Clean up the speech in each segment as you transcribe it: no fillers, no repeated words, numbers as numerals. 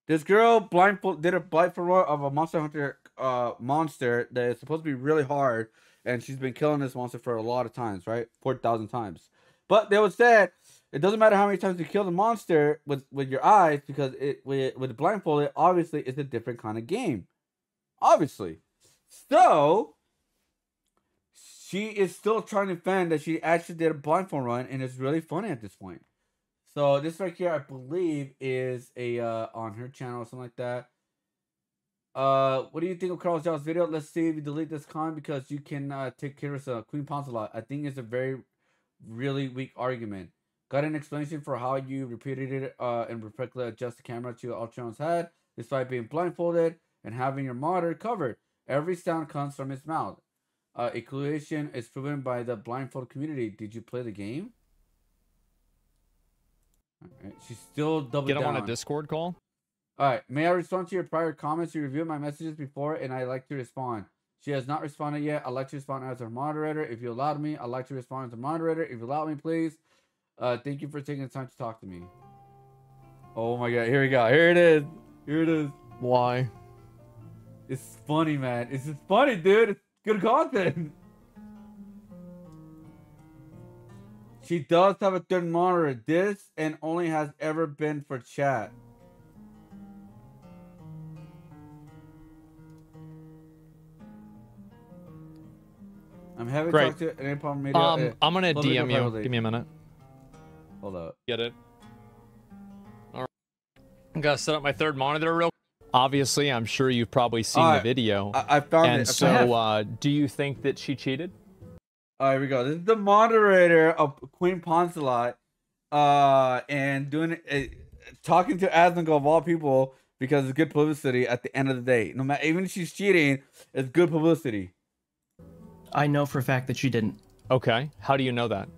This girl did a blindfold run of a Monster Hunter monster that is supposed to be really hard, and she's been killing this monster for a lot of times, right? 4,000 times. But they would say it doesn't matter how many times you kill the monster with your eyes, because with blindfolded, obviously it's a different kind of game. Obviously. So she is still trying to defend that she actually did a blindfold run, and it's really funny at this point. So this right here, I believe, is a on her channel or something like that. What do you think of Carl Zhou's video? Let's see if you delete this comment because you can take care of Queen Poncelot. I think it's a really weak argument. Got an explanation for how you repeated it and perfectly adjust the camera to Ultron's head despite being blindfolded and having your monitor covered. Every sound comes from his mouth. Equation is proven by the blindfold community. Did you play the game? Alright, she's still double down. Get him on a Discord call. Alright, may I respond to your prior comments? You reviewed my messages before, and I'd like to respond. She has not responded yet. I'd like to respond as a moderator. If you allowed me, I'd like to respond as a moderator. If you allow me, please. Thank you for taking the time to talk to me. Oh my god, here we go. Here it is. Here it is. Why? It's funny, man. It's just funny, dude. It's good content. She does have a third monitor. This and only has ever been for chat. I'm having to talk to any problem. I'm gonna DM you. Give me a minute. Hold up. Get it? All right. I'm gonna set up my third monitor real. Obviously, I'm sure you've probably seen the video. I found it. And so, do you think that she cheated? All right, here we go. This is the moderator of Queen Poncelot, and doing talking to asmongold of all people because it's good publicity. At the end of the day, no matter, even if she's cheating, it's good publicity. I know for a fact that she didn't. Okay, how do you know that?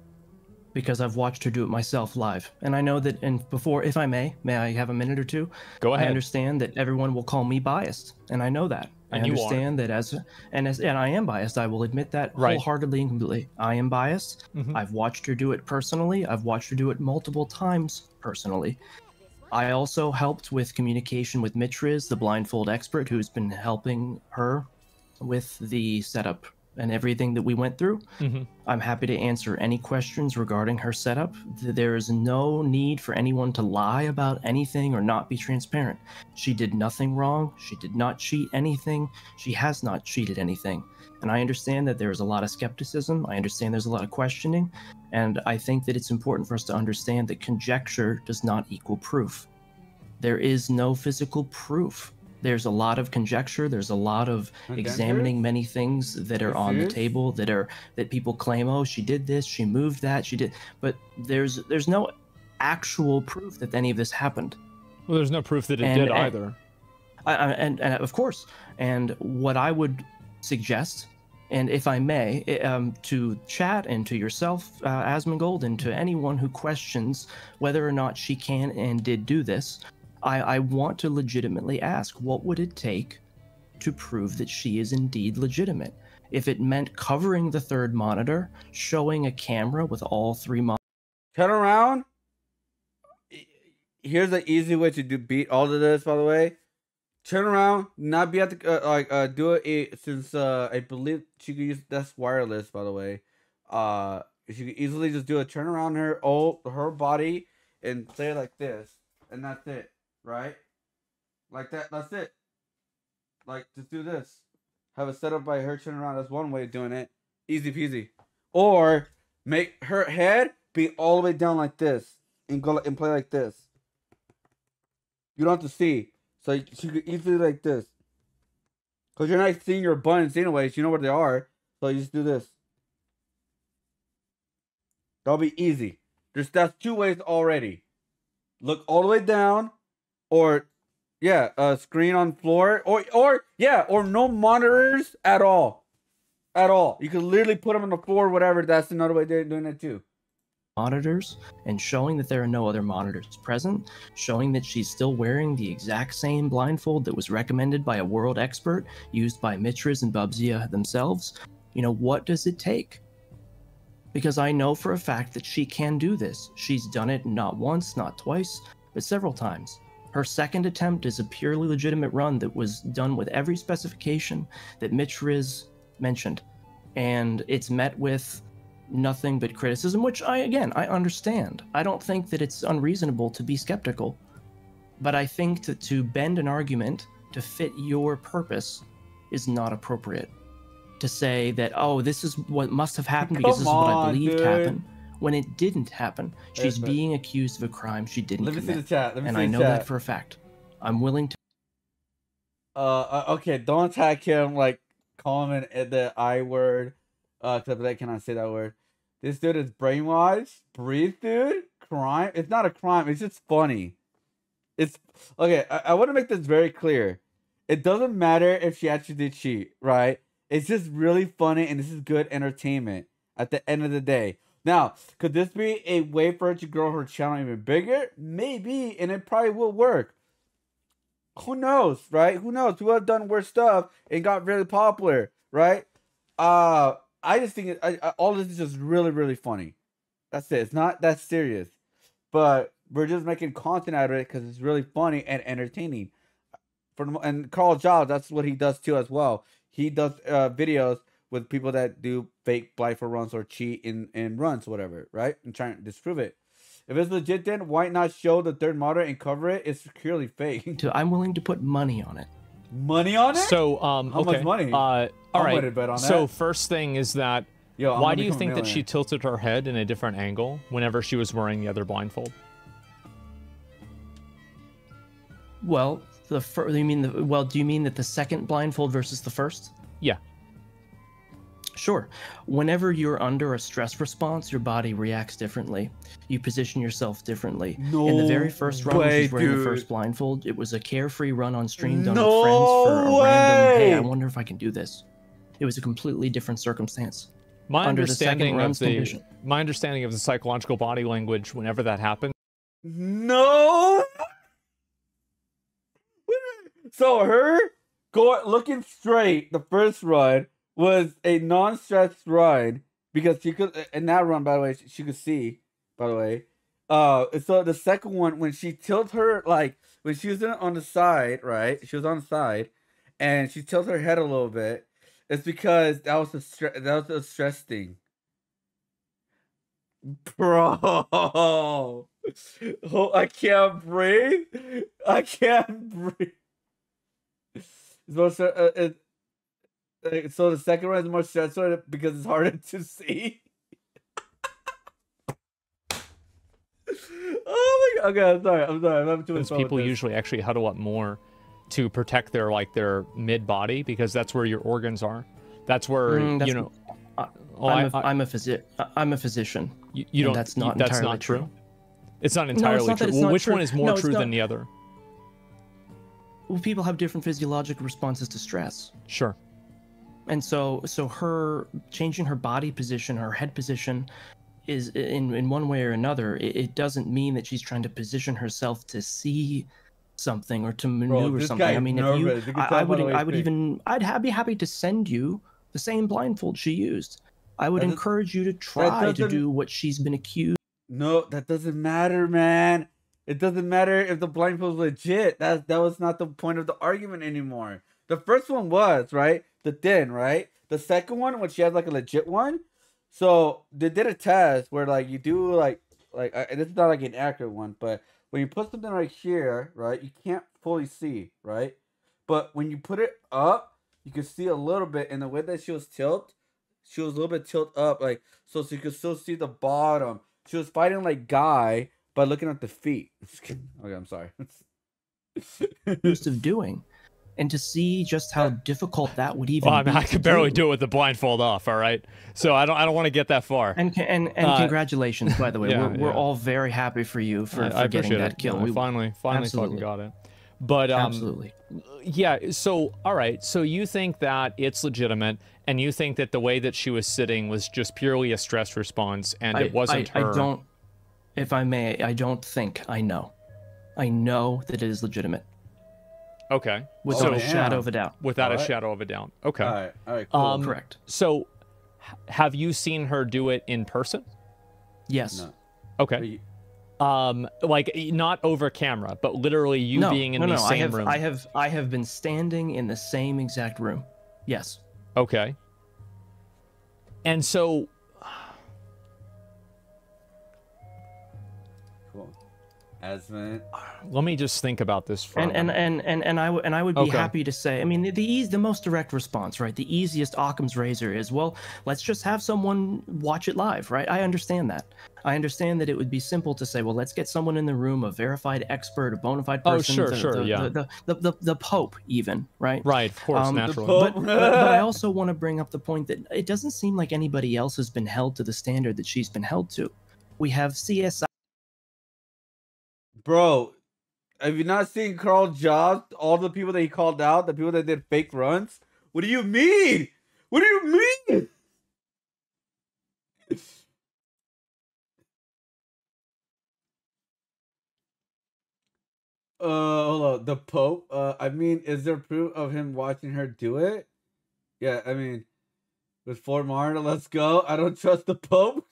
Because I've watched her do it myself live, and I know that. And before, if I may I have a minute or two? Go ahead. I understand that everyone will call me biased, and I know that. And I understand that and I am biased. I will admit that wholeheartedly and completely. I am biased. I've watched her do it personally. I've watched her do it multiple times personally. I also helped with communication with Mitriz, the blindfold expert, who's been helping her with the setup and everything that we went through. I'm happy to answer any questions regarding her setup. There is no need for anyone to lie about anything or not be transparent. She did nothing wrong. She did not cheat anything. She has not cheated anything. And I understand that there is a lot of skepticism. I understand there's a lot of questioning. And I think that it's important for us to understand that conjecture does not equal proof. There is no physical proof. There's a lot of conjecture. There's a lot of examining many things that are on the table that people claim, oh, she did this, she moved that, she did. But there's no actual proof that any of this happened. Well, there's no proof that it did either. And of course. And what I would suggest, and if I may, to chat and to yourself, asmongold, and to anyone who questions whether or not she can and did do this, I want to legitimately ask, what would it take to prove that she is indeed legitimate? If it meant covering the third monitor, showing a camera with all three monitors. Turn around. Here's the easy way to beat all of this, by the way. Turn around, not be at the do it since I believe she could use that's wireless, by the way. She could easily just do a turn around her body and play it like this, and that's it. Right? Like that. That's it. Like, just do this. Have it set up by her turning around. That's one way of doing it. Easy peasy. Or make her head be all the way down like this. And go and play like this. You don't have to see. So she could easily like this. Because you're not seeing your buttons anyways. You know where they are. So you just do this. That'll be easy. That's two ways already. Look all the way down. Or, yeah, screen on floor, or no monitors at all. You can literally put them on the floor, whatever. That's another way they're doing it too. Monitors, and showing that there are no other monitors present, showing that she's still wearing the exact same blindfold that was recommended by a world expert, used by Mitriz and Bubzia themselves. You know, what does it take? Because I know for a fact that she can do this. She's done it not once, not twice, but several times. Her second attempt is a purely legitimate run that was done with every specification that Mitch Riz mentioned. And it's met with nothing but criticism, which I understand. I don't think that it's unreasonable to be skeptical. But I think to bend an argument to fit your purpose is not appropriate. To say that, oh, this is what must have happened because this is what I believed happened, when it didn't happen. She's being accused of a crime she didn't commit. Let me see the chat. And I know that for a fact. I'm willing to... Okay, don't attack him, like, call him the I word. Except I cannot say that word. This dude is brainwashed. Breathe, dude. Crime. It's not a crime. It's just funny. It's okay. I want to make this very clear. It doesn't matter if she actually did cheat, right? It's just really funny, and this is good entertainment at the end of the day. Now, could this be a way for her to grow her channel even bigger? Maybe, and it probably will work. Who knows, right? Who knows? Who have done worse stuff and got really popular, right? I just think all this is just really, really funny. That's it. It's not that serious. But we're just making content out of it because it's really funny and entertaining. And Carl Jobs, that's what he does too as well. He does videos with people that do fake blindfold runs or cheat in runs, whatever, right? And trying to disprove it. If it's legit, then why not show the third moderator and cover it? It's clearly fake. I'm willing to put money on it. Money on it? So, how much money? All right. Bet on so that. First thing is that, why do you think that she tilted her head in a different angle whenever she was wearing the other blindfold? Well, do you mean that the second blindfold versus the first? Yeah. Sure. Whenever you're under a stress response, your body reacts differently. You position yourself differently. No In the very first run, when she's wearing the first blindfold, it was a carefree run on stream done with friends for a random, hey, I wonder if I can do this. It was a completely different circumstance. My understanding of the psychological body language whenever that happened. No. So her looking straight the first run was a non-stressed run because she could, in that run, by the way, she could see, by the way. So the second one, when she tilted her, like, when she was on the side, right? She was on the side, and she tilted her head a little bit. It's because that was a stress thing. Bro. Oh, I can't breathe. I can't breathe. So the second one is more stressful because it's harder to see. Oh my god! Okay, I'm sorry. I'm having too much fun. People usually actually huddle up more to protect their mid body because that's where your organs are. That's where you know. I'm a physician. You don't. That's not that's entirely not true. It's not entirely true. Well, which one is more true than the other? Well, people have different physiological responses to stress. Sure. And so her changing her body position, her head position, is in one way or another. It doesn't mean that she's trying to position herself to see something or to maneuver something. I mean, if you, I'd be happy to send you the same blindfold she used. I would encourage you to try to do what she's been accused. No, that doesn't matter, man. It doesn't matter if the blindfold's legit. That was not the point of the argument anymore. The first one was, right? The thin, right? The second one, when she has like a legit one. So they did a test where like you do like this is not like an accurate one, but when you put something right here, right, you can't fully see, right? But when you put it up, you can see a little bit. And the way that she was tilted, she was a little bit tilted up, like so you could still see the bottom. She was fighting like Guy by looking at the feet. Okay, I'm sorry. Used of doing, and to see just how difficult that would even. Well, I mean, I could barely do it with the blindfold off. All right, so I don't want to get that far. And congratulations, by the way. We're all very happy for you for getting that kill. We finally fucking got it. But absolutely, yeah. So all right, so you think that it's legitimate, and you think that the way that she was sitting was just purely a stress response, and it wasn't her. I don't. If I may, I don't think I know. I know that it is legitimate. Okay. Without a shadow of a doubt. Without a shadow of a doubt. Okay. All right, cool. Correct. So, have you seen her do it in person? Yes. No. Okay. Like not over camera, but literally you being in the same room. I have been standing in the same exact room. Yes. Okay. And so cool. Asmon. Let me just think about this for and I would be happy to say, I mean, the most direct response, right? The easiest Occam's razor is, well, let's just have someone watch it live, right? I understand that. I understand that it would be simple to say, well, let's get someone in the room, a verified expert, a bona fide person, the Pope even, right? Right, of course, naturally. But I also want to bring up the point that it doesn't seem like anybody else has been held to the standard that she's been held to. We have CSI. Bro, have you not seen Carl Jobs? All the people that he called out, the people that did fake runs? What do you mean? What do you mean? Hold on. The Pope? I mean, is there proof of him watching her do it? Yeah, I mean, with Fort Martyr, let's go. I don't trust the Pope.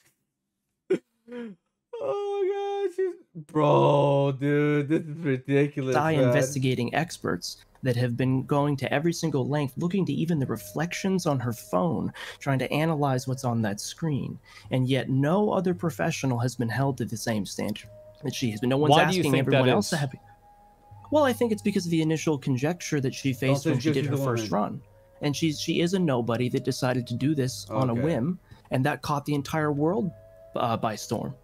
Oh my gosh. Bro, dude, this is ridiculous. Investigating experts that have been going to every single length, looking to even the reflections on her phone, trying to analyze what's on that screen. And yet no other professional has been held to the same standard that she has been. No one's asking everyone else to have. Well, I think it's because of the initial conjecture that she faced when she did her first run. And she is a nobody that decided to do this on a whim, and that caught the entire world by storm.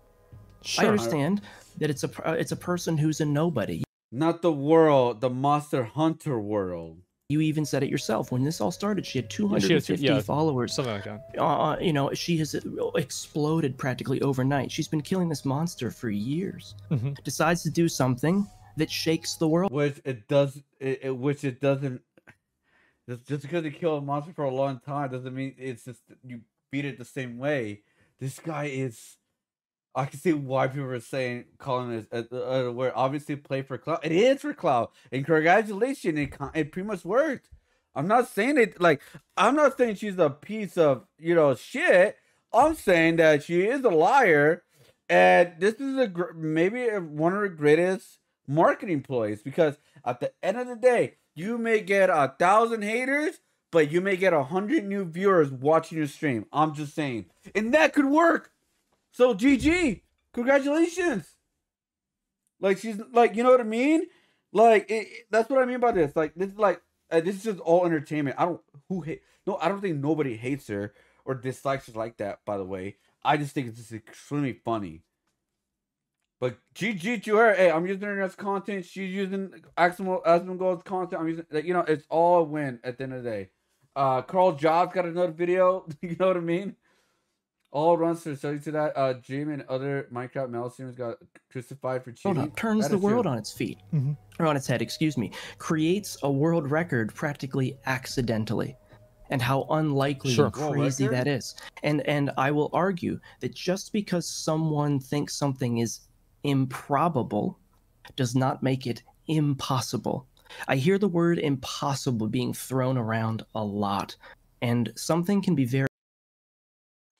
Sure. I understand that it's a person who's a nobody. Not the world, the Monster Hunter world. You even said it yourself. When this all started, she had 250 followers. Something like that. You know, she has exploded practically overnight. She's been killing this monster for years. Decides to do something that shakes the world. Which it doesn't. Just because you kill a monster for a long time doesn't mean it's just you beat it the same way. This guy is. I can see why people are saying, calling this where obviously play for clout. It is for clout, and congratulations, it pretty much worked. I'm not saying it like I'm not saying she's a piece of shit. I'm saying that she is a liar, and this is maybe one of the greatest marketing ploys, because at the end of the day, you may get 1,000 haters, but you may get 100 new viewers watching your stream. I'm just saying, and that could work. So GG, congratulations. Like she's like, you know what I mean? Like that's what I mean by this. Like this is like this is just all entertainment. I don't think nobody hates her or dislikes her like that. By the way, I just think it's just extremely funny. But GG to her. Hey, I'm using her as content. She's using asmongold's content. I'm using it's all a win at the end of the day. Carl Jobs got another video. You know what I mean? All runs to study to that. Jim and other Minecraft male streamers got crucified for cheating. Turns the world on its feet, or on its head. Excuse me. Creates a world record practically accidentally, and how unlikely and crazy that is. And I will argue that just because someone thinks something is improbable, does not make it impossible. I hear the word impossible being thrown around a lot, and something can be very.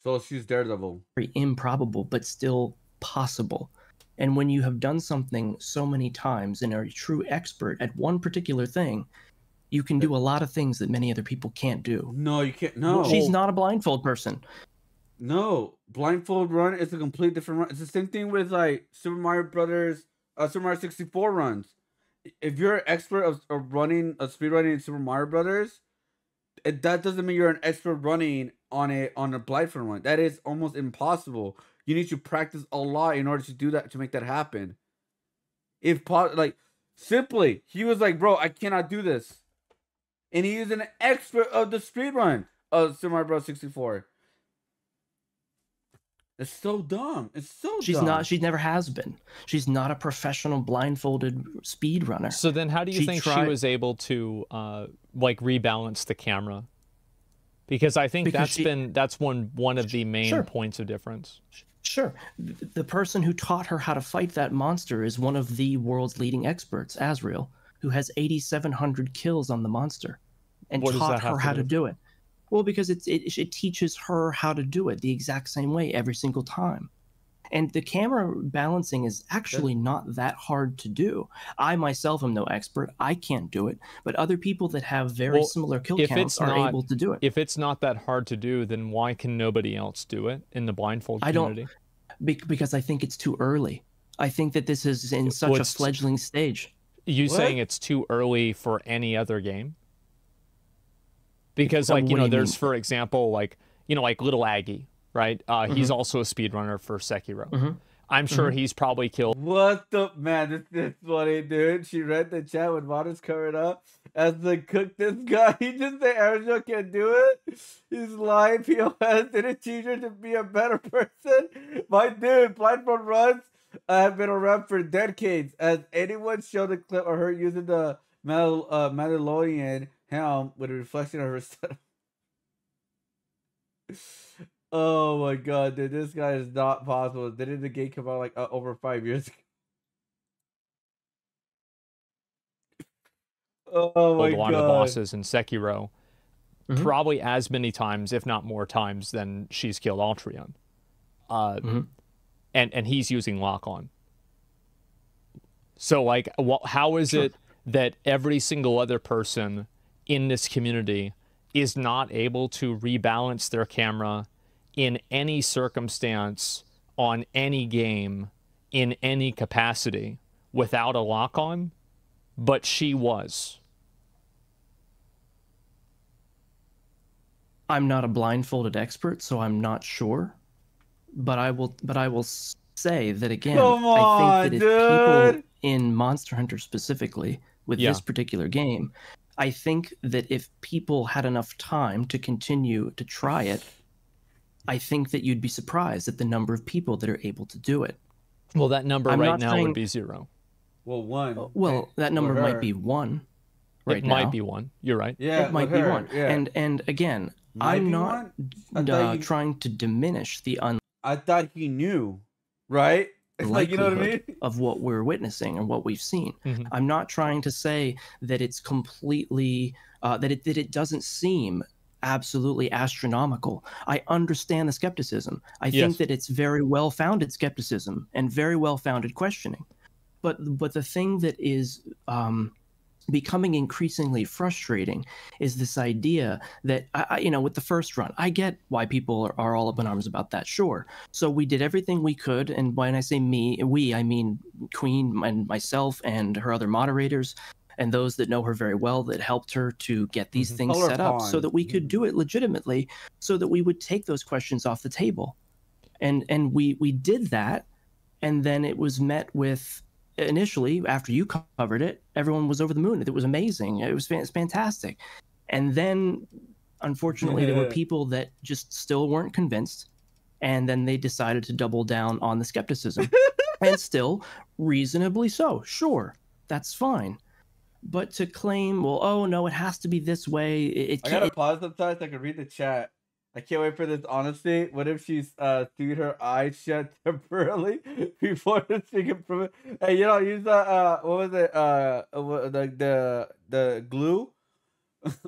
So she's Daredevil. Very improbable, but still possible. And when you have done something so many times and are a true expert at one particular thing, you can do a lot of things that many other people can't do. No, you can't. No. She's not a blindfold person. No. Blindfold run is a complete different run. It's the same thing with like Super Mario Brothers, Super Mario 64 runs. If you're an expert of running, speedrunning Super Mario Brothers, that doesn't mean you're an expert running on a blindfold run. That is almost impossible. You need to practice a lot in order to do that, to make that happen. Simply, he was like, bro, I cannot do this. And he is an expert of the speedrun of Super Mario Bros. 64. It's so dumb. It's so dumb. She never has been. She's not a professional blindfolded speedrunner. So then how do you think she was able to rebalance the camera? Because I think that's one of the main points of difference. Sure. The person who taught her how to fight that monster is one of the world's leading experts, Azrael, who has 8,700 kills on the monster, and taught her how to do it. Well, because it teaches her how to do it the exact same way every single time. And the camera balancing is actually not that hard to do. I myself am no expert. I can't do it. But other people that have very similar kill counts are able to do it. If it's not that hard to do, then why can nobody else do it in the Blindfold community? Because I think it's too early. I think that this is in such a fledgling stage. You saying it's too early for any other game? Because, like, you know, there's, for example, like, you know, like Little Aggie, right? He's also a speedrunner for Sekiro. I'm sure he's probably killed. What the man? This is funny, dude. She read the chat when Moderator's covered up as the cook. This guy, he just said Arizona can't do it. He's lying. POS didn't teach her to be a better person. My dude, Blindfold runs have been around for decades. Has anyone showed a clip of her using the Mandalorian helm with a reflection of her setup? Oh my god, dude, this guy is not possible. Didn't the game come out like over 5 years ago? Oh my god. One of the bosses in Sekiro, probably as many times, if not more times, than she's killed Altrion. And he's using lock-on. So, like, how is it that every single other person in this community is not able to rebalance their camera in any circumstance on any game in any capacity without a lock-on, but she was? I'm not a blindfolded expert, so I'm not sure. But I will say that again. I think that if people in Monster Hunter specifically with this particular game, I think that if people had enough time to continue to try it, I think that you'd be surprised at the number of people that are able to do it. Well, that number right now would be 0. Well, 1. Well, that number might be 1 right now. It might be 1. You're right. Yeah, it might be 1. Yeah. And again, I'm not trying to diminish the I thought he knew, right? Like, you know what I mean? Of what we're witnessing and what we've seen. I'm not trying to say that it's completely that it doesn't seem absolutely astronomical. I understand the skepticism. I think that it's very well-founded skepticism and very well-founded questioning. But the thing that is becoming increasingly frustrating is this idea that, you know, with the first run, I get why people are all up in arms about that, sure. So we did everything we could, and when I say we, I mean Queen and myself and her other moderators, and those that know her very well that helped her to get these things set up so that we could do it legitimately, so that we would take those questions off the table. And we did that, and then it was met with, initially, after you covered it, everyone was over the moon. It was amazing. It was fantastic. And then, unfortunately, there were people that just still weren't convinced, and then they decided to double down on the skepticism. And still, reasonably so. Sure, that's fine. But to claim, well, oh no, it has to be this way. I gotta pause sometimes so I can read the chat. I can't wait for this honesty. What if she's threw her eyes shut temporarily before the speak improvement? Hey, you know, use the what was it? The glue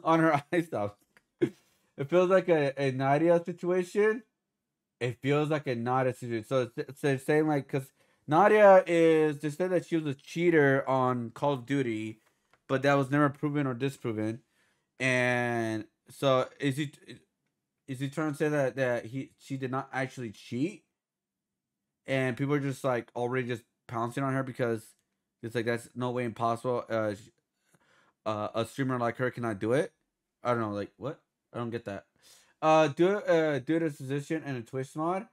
on her eyes. Stop. It feels like a Nadia situation. It feels like a Nadia situation. So it's saying like, because Nadia they said that she was a cheater on Call of Duty, but that was never proven or disproven. And so is he trying to say that she did not actually cheat, and people are just like already just pouncing on her because it's like that's no way impossible. A streamer like her cannot do it. I don't know, like what? I don't get that. Do it as a physician and a Twitch mod.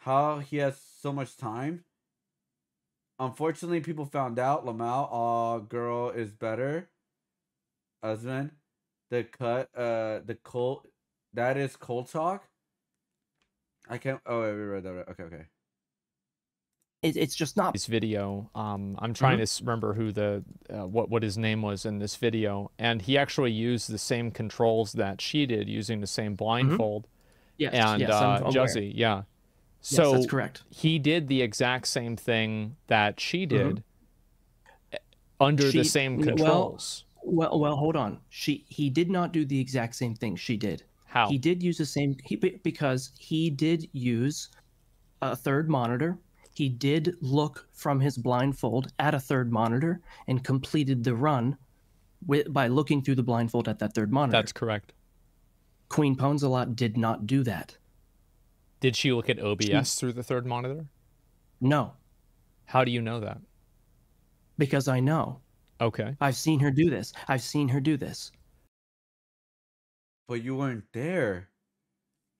How he has so much time. Unfortunately, people found out. Lamau, girl is better. Husband, the cult. That is cold talk. I can't. Oh, wait, we read that. Okay. It's just not this video. I'm trying to remember who the what his name was in this video, and he actually used the same controls that she did, using the same blindfold. Yes, and Juzzy, yeah. So yes, that's correct. He did the exact same thing that she did under the same controls. Well, hold on. He did not do the exact same thing she did. How? He did use the same because he did use a third monitor. He did look from his blindfold at a third monitor and completed the run by looking through the blindfold at that third monitor. That's correct. Queen Ponzalot did not do that. Did she look at OBS through the third monitor? No. How do you know that? Because I know. Okay. I've seen her do this. I've seen her do this. But you weren't there.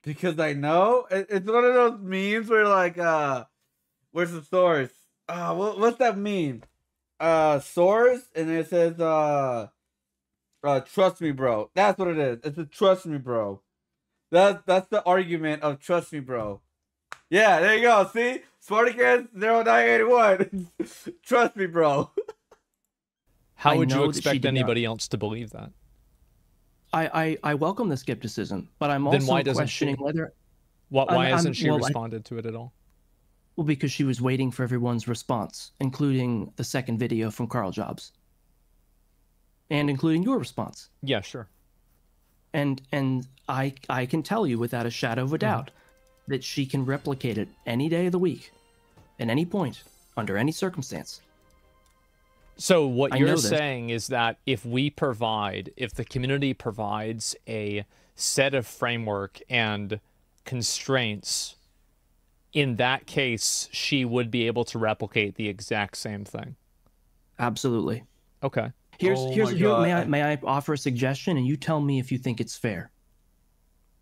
Because I know. It's one of those memes where like, where's the source? What's that meme? Source, and it says, trust me, bro. That's what it is. It's a trust me, bro. That's the argument of trust me, bro. Yeah, there you go. See? Spartacus 0981. Trust me, bro. How would you expect anybody else to believe that? I welcome the skepticism, but I'm also questioning whether... Why hasn't she responded to it at all? Well, because she was waiting for everyone's response, including the second video from Carl Jobs. And including your response. Yeah, sure. And I can tell you without a shadow of a doubt that she can replicate it any day of the week, at any point, under any circumstance. So what you're saying is that if the community provides a set of framework and constraints, in that case, she would be able to replicate the exact same thing. Absolutely. Okay. May I offer a suggestion, and you tell me if you think it's fair?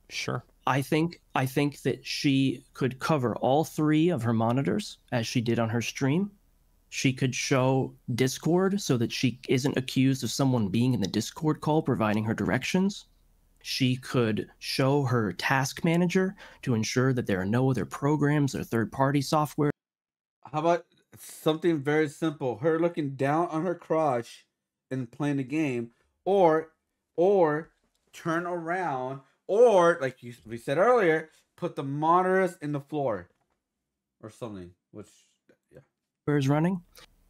Sure. I think that she could cover all three of her monitors as she did on her stream. She could show Discord so that she isn't accused of someone being in the Discord call providing her directions. She could show her task manager to ensure that there are no other programs or third-party software. How about something very simple? Her looking down on her crotch and playing the game, or turn around, or like we said earlier, put the monitors in the floor or something, which is running.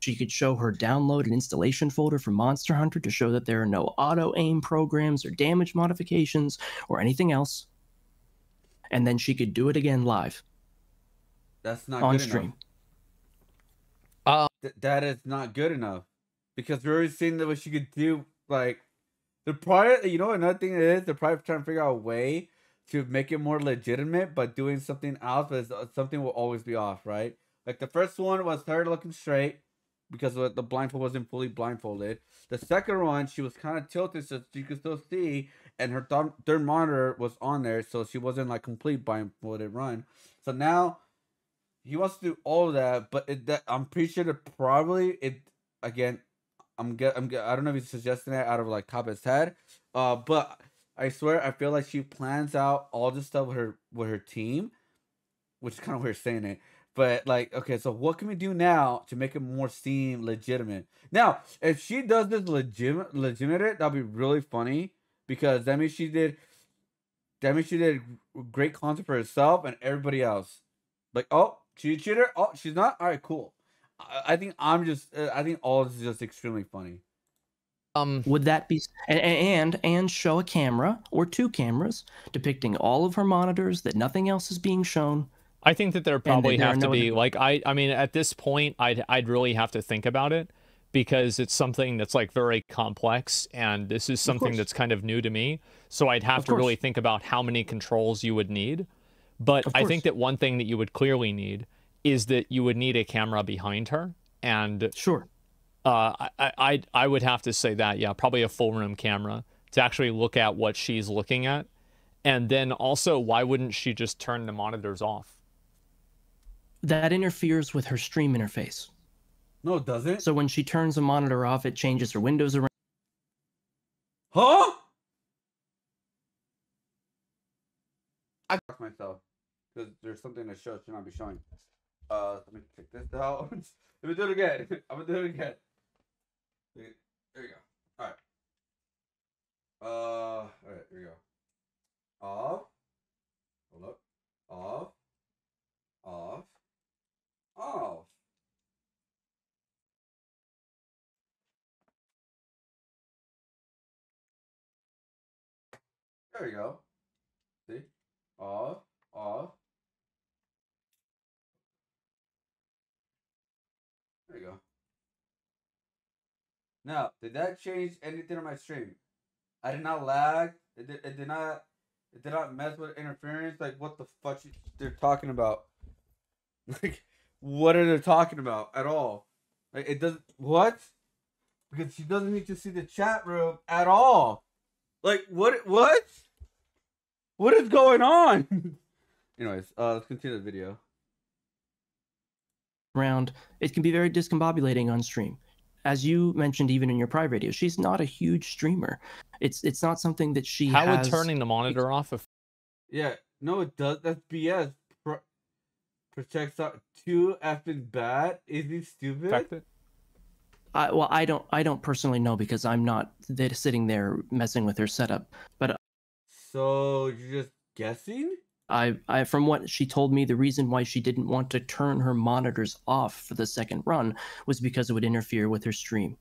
She could show her download and installation folder for Monster Hunter to show that there are no auto-aim programs or damage modifications or anything else. And then she could do it again live. That's not on good stream. Enough. That is not good enough. Because we're already seeing that what she could do, like, another thing is, they're probably trying to figure out a way to make it more legitimate, but doing something else, but something will always be off, right? Like, the first one was her looking straight, because the blindfold wasn't fully blindfolded. The second one, she was kind of tilted so you could still see, and her third monitor was on there, so she wasn't, like, complete blindfolded run. So now, he wants to do all of that, but I'm pretty sure that probably, again, I don't know if he's suggesting it out of like top of his head, but I swear I feel like she plans out all this stuff with her team, which is kind of weird saying it. But like, okay, so what can we do now to make it more seem legitimate? Now, if she does this legitimate, that'll be really funny because that means she did great content for herself and everybody else. Like, oh, she cheated. Oh, she's not. All right, cool. I think all this is just extremely funny. Would that be and show a camera or two cameras depicting all of her monitors that nothing else is being shown? I think that there probably have to be like I mean at this point I'd really have to think about it because it's something that's like very complex and this is something that's kind of new to me. So I'd have to really think about how many controls you would need. But I think that one thing that you would clearly need is that you would need a camera behind her, and I would have to say that, yeah, probably a full room camera to actually look at what she's looking at, and then also why wouldn't she just turn the monitors off? That interferes with her stream interface. No, it doesn't. So when she turns a monitor off, it changes her windows around. Huh? I fucked myself because there's something that should not be showing. Let me check this out. Let me do it again. I'm gonna do it again. There you go. All right. All right. Here we go. Off. Hold up. Off. Off. Off. There we go. See? Off. Off. Now, did that change anything on my stream? I did not lag. It did not. It did not mess with interference. Like, what the fuck they're talking about? Like, what are they talking about at all? Like, it doesn't. What? Because she doesn't need to see the chat room at all. Like, what? What? What is going on? Anyways, let's continue the video. It can be very discombobulating on stream. As you mentioned, even in your private video, she's not a huge streamer. It's not something that she How has... would turning the monitor off? Yeah, no, it does. That's BS. Protects too effing bad. Is he stupid? Well, I don't personally know because I'm not sitting there messing with her setup. But so you're just guessing? I from what she told me, the reason why she didn't want to turn her monitors off for the second run was because it would interfere with her stream,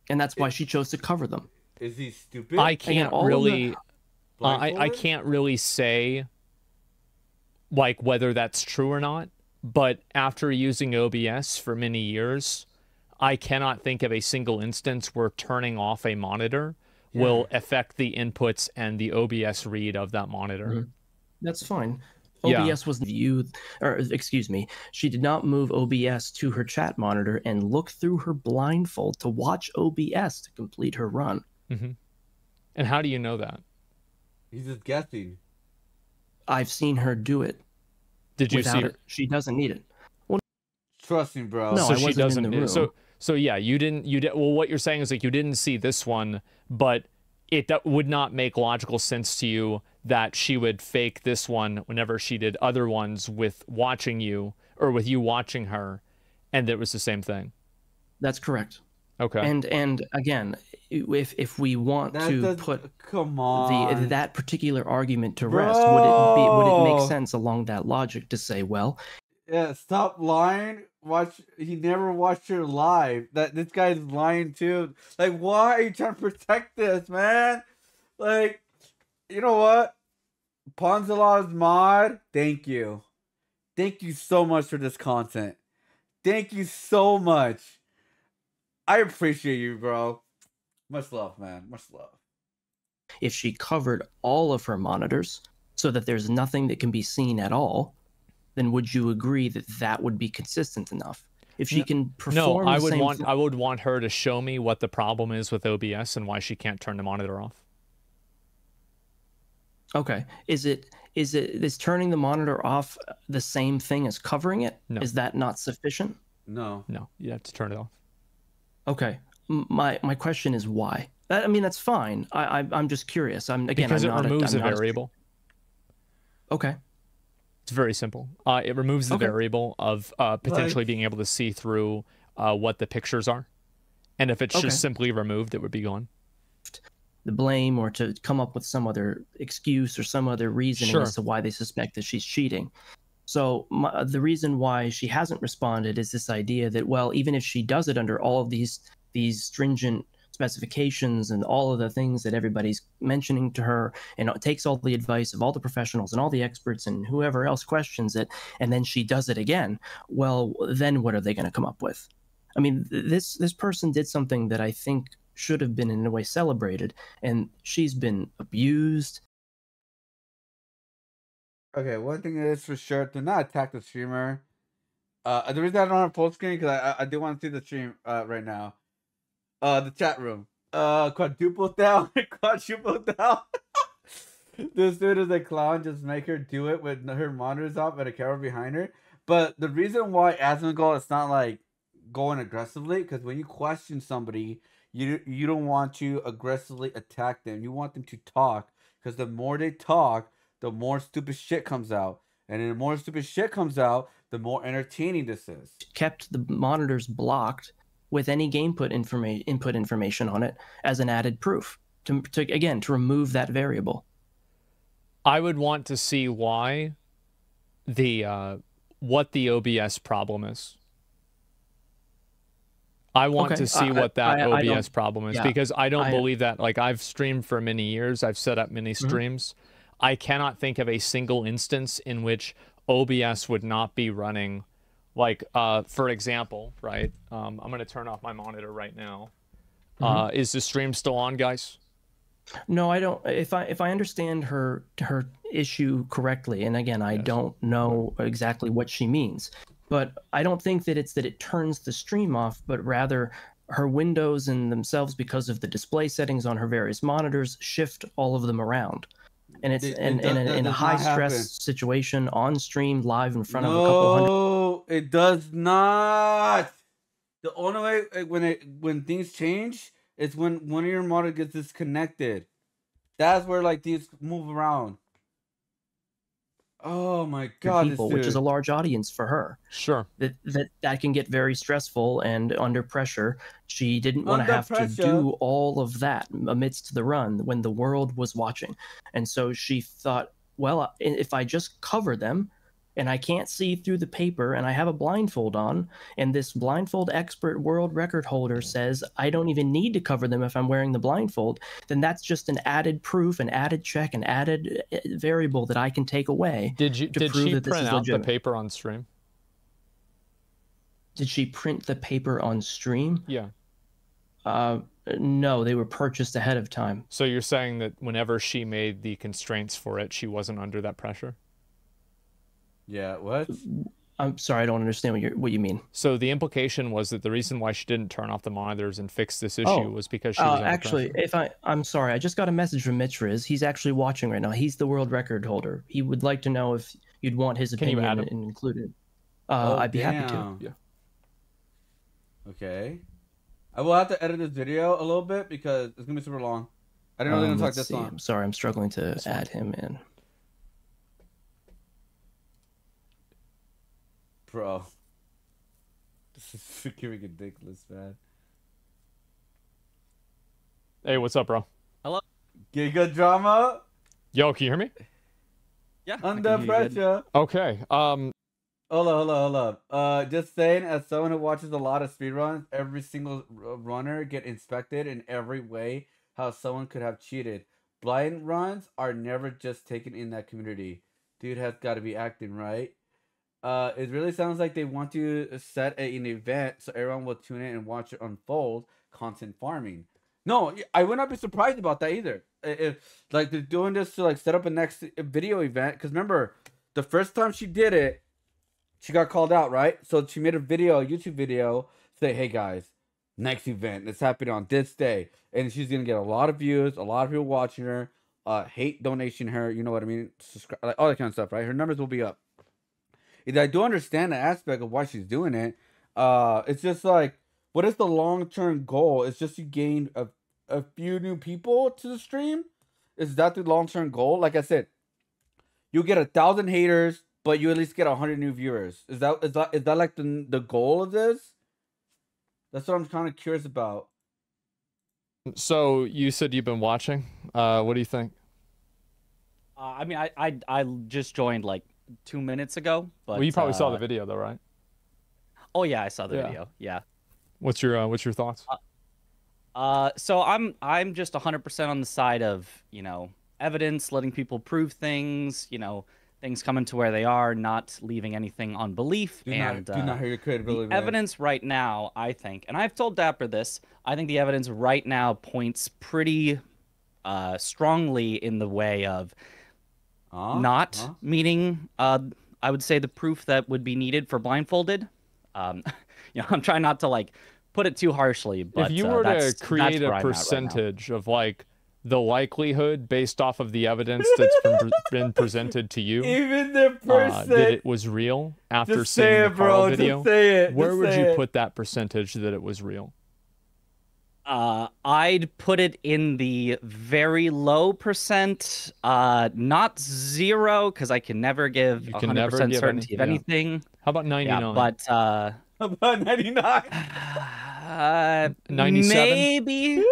and that's why she chose to cover them. Is he stupid? I can't really. I can't really say like whether that's true or not. But after using OBS for many years, I cannot think of a single instance where turning off a monitor will affect the inputs and the OBS read of that monitor. Mm-hmm. That's fine. OBS was viewed, or excuse me, she did not move OBS to her chat monitor and look through her blindfold to watch OBS to complete her run. Mm-hmm. And how do you know that? He's just guessing. I've seen her do it. Did you see her? She doesn't need it. Well, trust me, bro. No, so I she wasn't doesn't. in the room. So yeah, you didn't. Well, what you're saying is like you didn't see this one, but that would not make logical sense to you that she would fake this one whenever she did other ones with watching you or with you watching her, and it was the same thing. That's correct. Okay. And again, if we want to put that particular argument to rest, would it make sense along that logic to say, well, yeah, stop lying. He never watched her live. That this guy's lying too. Like, why are you trying to protect this, man? Like, you know what? Ponzala's mod, thank you. Thank you so much for this content. Thank you so much. I appreciate you, bro. Much love, man. Much love. If she covered all of her monitors so that there's nothing that can be seen at all, then would you agree that that would be consistent enough? If she can perform I would want her to show me what the problem is with OBS and why she can't turn the monitor off. Okay. Is turning the monitor off the same thing as covering it? No. Is that not sufficient? No. No, you have to turn it off. Okay. My question is why? I mean, that's fine. I'm just curious. Because it removes a variable. Okay. It's very simple. It removes the variable of potentially being able to see through what the pictures are. And if it's just simply removed, it would be gone. The blame or to come up with some other excuse or some other reasoning as to why they suspect that she's cheating. So the reason why she hasn't responded is this idea that, well, even if she does it under all of these stringent specifications and all of the things that everybody's mentioning to her, and it takes all the advice of all the professionals and all the experts and whoever else questions it, and then she does it again, well, then what are they going to come up with? I mean, this person did something that I think should have been in a way celebrated, and she's been abused. Okay, one thing is for sure, do not attack the streamer. The reason I don't have full screen because I do want to see the stream right now. The chat room. Quadruple down, quadruple down. This dude is a clown. Just make her do it with her monitors off and a camera behind her. But the reason why asmongold is not like going aggressively, because when you question somebody, you don't want to aggressively attack them. You want them to talk, because the more they talk, the more stupid shit comes out. And then the more stupid shit comes out, the more entertaining this is. Kept the monitors blocked with any input information on it as an added proof to remove that variable. I would want to see why what the OBS problem is. I want to see what that OBS problem is, because I don't believe that. Like, I've streamed for many years. I've set up many streams. I cannot think of a single instance in which OBS would not be running Like, for example, right? I'm going to turn off my monitor right now. Is the stream still on, guys? No, I don't. If I understand her issue correctly, and again, I don't know exactly what she means, but I don't think that it's that it turns the stream off, but rather her windows in themselves, because of the display settings on her various monitors, shift all of them around. And it's in a high stress situation on stream live in front of a couple hundred. No, it does not. The only way when things change, it's when one of your monitors gets disconnected. That's where like these move around. Oh my god, people, which is a large audience for her. Sure. That can get very stressful and under pressure. She didn't want to have to do all of that amidst the run when the world was watching. And so she thought, well, if I just cover them and I can't see through the paper and I have a blindfold on, and this blindfold expert world record holder says I don't even need to cover them if I'm wearing the blindfold, then that's just an added proof, an added check, an added variable that I can take away. Did she print out the paper on stream? Did she print the paper on stream? Yeah. No, they were purchased ahead of time. So you're saying that whenever she made the constraints for it, she wasn't under that pressure? Yeah, what? I'm sorry, I don't understand what you mean. So the implication was that the reason why she didn't turn off the monitors and fix this issue was because she was under actually, pressure. I'm sorry, I just got a message from Mitch Riz. He's actually watching right now. He's the world record holder. He would like to know if you'd want his opinion included. I'd be happy to. Yeah. Okay. I will have to edit this video a little bit because it's gonna be super long. I didn't know they were gonna talk this long. I'm sorry, I'm struggling to add him in. Bro, this is freaking ridiculous, man. Hey, what's up, bro? Hello. Giga drama. Yo, can you hear me? Yeah. Under pressure. Okay. Hold up. Just saying, as someone who watches a lot of speedruns, every single runner get inspected in every way. How someone could have cheated. Blind runs are never just taken in that community. Dude has got to be acting right. It really sounds like they want to set an event so everyone will tune in and watch it unfold. Content farming. No, I would not be surprised about that either. If like they're doing this to like set up a next video event, because remember the first time she did it, she got called out, right? So she made a YouTube video, say, "Hey guys, next event that's happening on this day," and she's gonna get a lot of views, a lot of people watching her, hate donation her, you know what I mean? Subscribe, like all that kind of stuff, right? Her numbers will be up. I do understand the aspect of why she's doing it. It's just like, what is the long-term goal? It's just you gain a few new people to the stream? Is that the long-term goal? Like I said, you get 1,000 haters, but you at least get 100 new viewers. Is that like the goal of this? That's what I'm kind of curious about. So you said you've been watching. What do you think? I mean, I just joined like 2 minutes ago, but well, you probably saw the video though, right? Oh yeah, I saw the video. Yeah. What's your thoughts? So I'm just 100% on the side of, you know, evidence, letting people prove things, you know, things coming to where they are, not leaving anything on belief. Do not hear your credibility. The evidence right now, I think, and I've told Dapper this, I think the evidence right now points pretty strongly in the way of not meeting, I would say, the proof that would be needed for blindfolded. You know, I'm trying not to like put it too harshly, but if you were to create a percentage of like the likelihood based off of the evidence that's been presented to you, even the person that it was real after seeing the Carl video, where would you put that percentage that it was real? I'd put it in the very low percent, not 0, because I can never give 100% certainty of anything. How about 99? Yeah, but how about 99? 97? Maybe.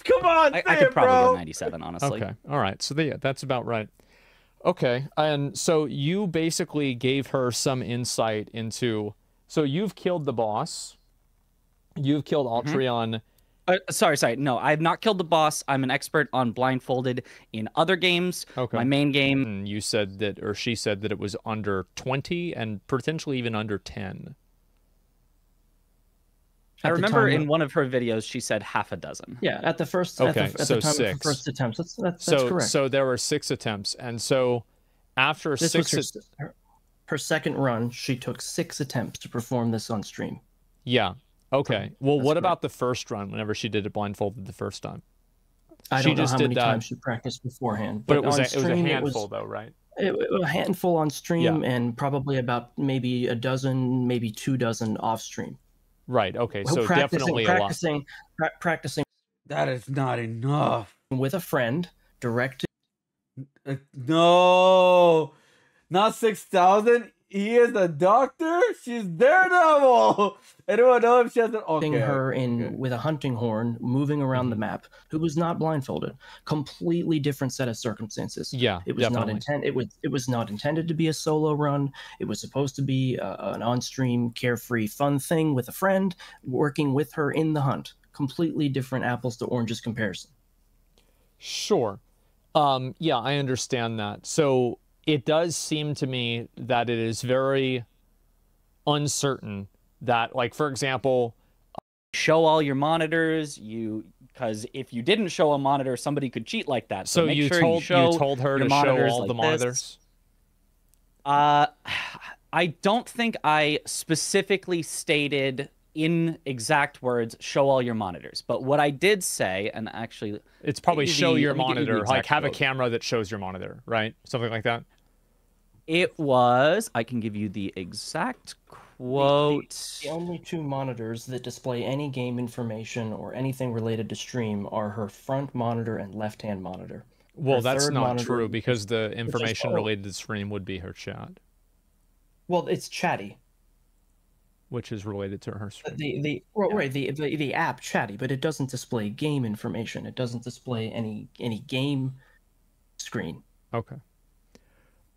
Come on, I could probably go 97, honestly. Okay, all right. So yeah, that's about right. Okay, and so you basically gave her some insight into. So you've killed the boss. You've killed Altreon. Sorry. No, I have not killed the boss. I'm an expert on Blindfolded in other games. Okay. My main game. You said that, or she said that it was under 20 and potentially even under 10. I remember in one of her videos, she said half a dozen. Yeah, at the first, okay, at the so time 6. of the first attempts. That's correct. So there were 6 attempts, and so after this 6, was her second run, she took 6 attempts to perform this on stream. Yeah. Okay. Well, That's what correct. about the first run? Whenever she did it blindfolded the first time, I she don't know just how did many that. times she practiced beforehand, But it was on a stream, handful, though, right? It was a handful on stream, Yeah. and probably about maybe a dozen, maybe 2 dozen off stream. Right. Okay. So definitely a lot. Practicing. That is not enough. With a friend, directed. No, not 6,000. He is a doctor. She's Daredevil. Anyone know if she has an her with a hunting horn, moving around the map, who was not blindfolded. Completely different set of circumstances. Yeah, it was definitely. It was not intended to be a solo run. It was supposed to be an on-stream, carefree, fun thing with a friend, working with her in the hunt. Completely different apples to oranges comparison. Sure. Yeah, I understand that. So it does seem to me that it is very uncertain that, like, for example, show all your monitors, because if you didn't show a monitor, somebody could cheat like that. So make you sure told you told her to show all the monitors? I don't think I specifically stated in exact words, show all your monitors. But what I did say, and actually... It's probably show your monitor, like have quote. A camera that shows your monitor, right? Something like that? It was... I can give you the exact quote. The only 2 monitors that display any game information or anything related to stream are her front monitor and left-hand monitor. Well, that's not true, because the information related to stream would be her chat. Well, it's chatty. Which is related to her stream. The app chatty, but it doesn't display game information. It doesn't display any game screen. Okay.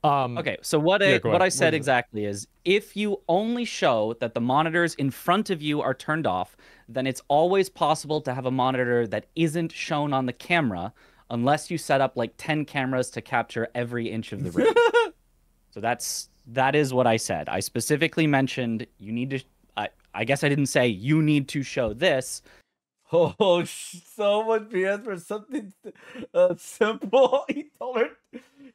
Okay, so what I said exactly is, if you only show that the monitors in front of you are turned off, then it's always possible to have a monitor that isn't shown on the camera, unless you set up like 10 cameras to capture every inch of the rig. So that is what I said. I specifically mentioned you need to. I guess I didn't say you need to show this. Oh, so much BS for something simple.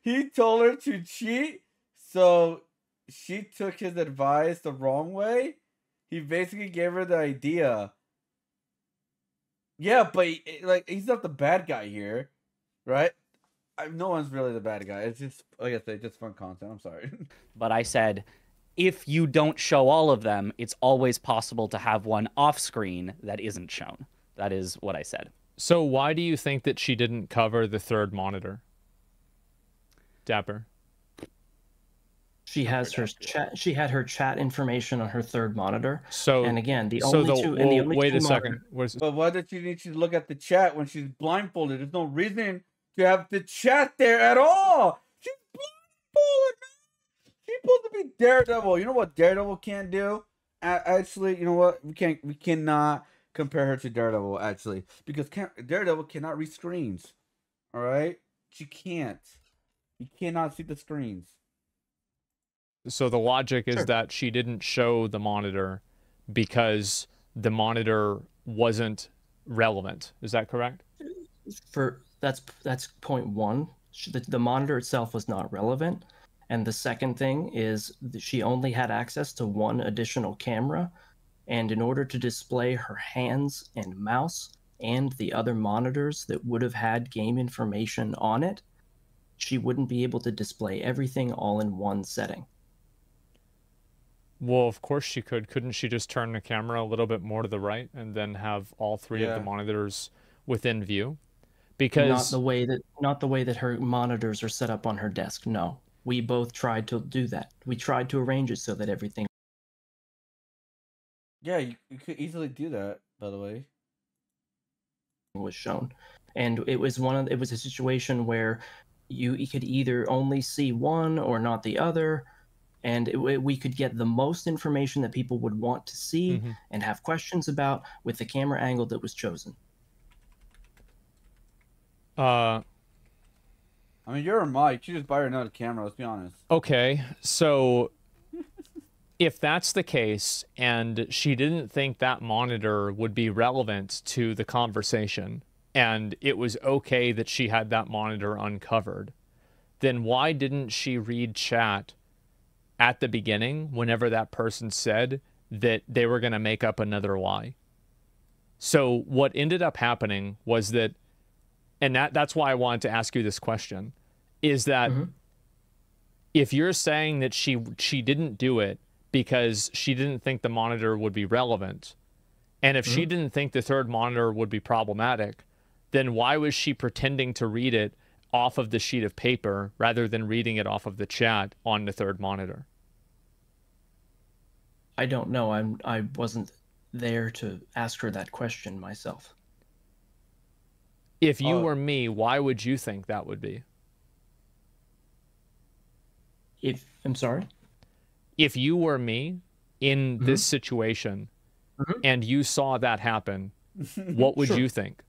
He told her to cheat, so she took his advice the wrong way. He basically gave her the idea. Yeah, but he's not the bad guy here, right? No one's really the bad guy. It's just, like I said, just fun content. I'm sorry. But I said, if you don't show all of them, it's always possible to have one off screen that isn't shown. That is what I said. So why do you think that she didn't cover the 3rd monitor? Dapper. She has her chat. She had her chat information on her 3rd monitor. So, and again, wait a second. But why did she need to look at the chat when she's blindfolded? There's no reason to have the chat there at all. She's blindfolded, man. She's supposed to be Daredevil. You know what Daredevil can't do? Actually, you know what? We cannot compare her to Daredevil, actually, because Daredevil cannot read screens. All right, she can't. You cannot see the screens. So the logic is that she didn't show the monitor because the monitor wasn't relevant. Is that correct? That's point 1. The monitor itself was not relevant, and the second thing is she only had access to 1 additional camera, and in order to display her hands and mouse and the other monitors that would have had game information on it, she wouldn't be able to display everything all in one setting. Well, of course she could. Couldn't she just turn the camera a little bit more to the right and then have all 3 of the monitors within view? Because not the way that her monitors are set up on her desk. No, we both tried to do that. We tried to arrange it so that everything. Yeah, you could easily do that. By the way, was shown, and it was it was a situation where you could either only see one or not the other. And we could get the most information that people would want to see and have questions about with the camera angle that was chosen. Uh, I mean, you're a mic. You just buy another camera. Let's be honest. Okay, so if that's the case, and she didn't think that monitor would be relevant to the conversation, and it was okay that she had that monitor uncovered, then why didn't she read chat at the beginning whenever that person said that they were going to make up another lie? So what ended up happening was that, and that's why I wanted to ask you this question, is that if you're saying that she didn't do it because she didn't think the monitor would be relevant, and if she didn't think the third monitor would be problematic, then why was she pretending to read it off of the sheet of paper rather than reading it off of the chat on the third monitor? I don't know. I wasn't there to ask her that question myself. If you were me, why would you think that would be? I'm sorry? If you were me in this situation and you saw that happen, what would you think?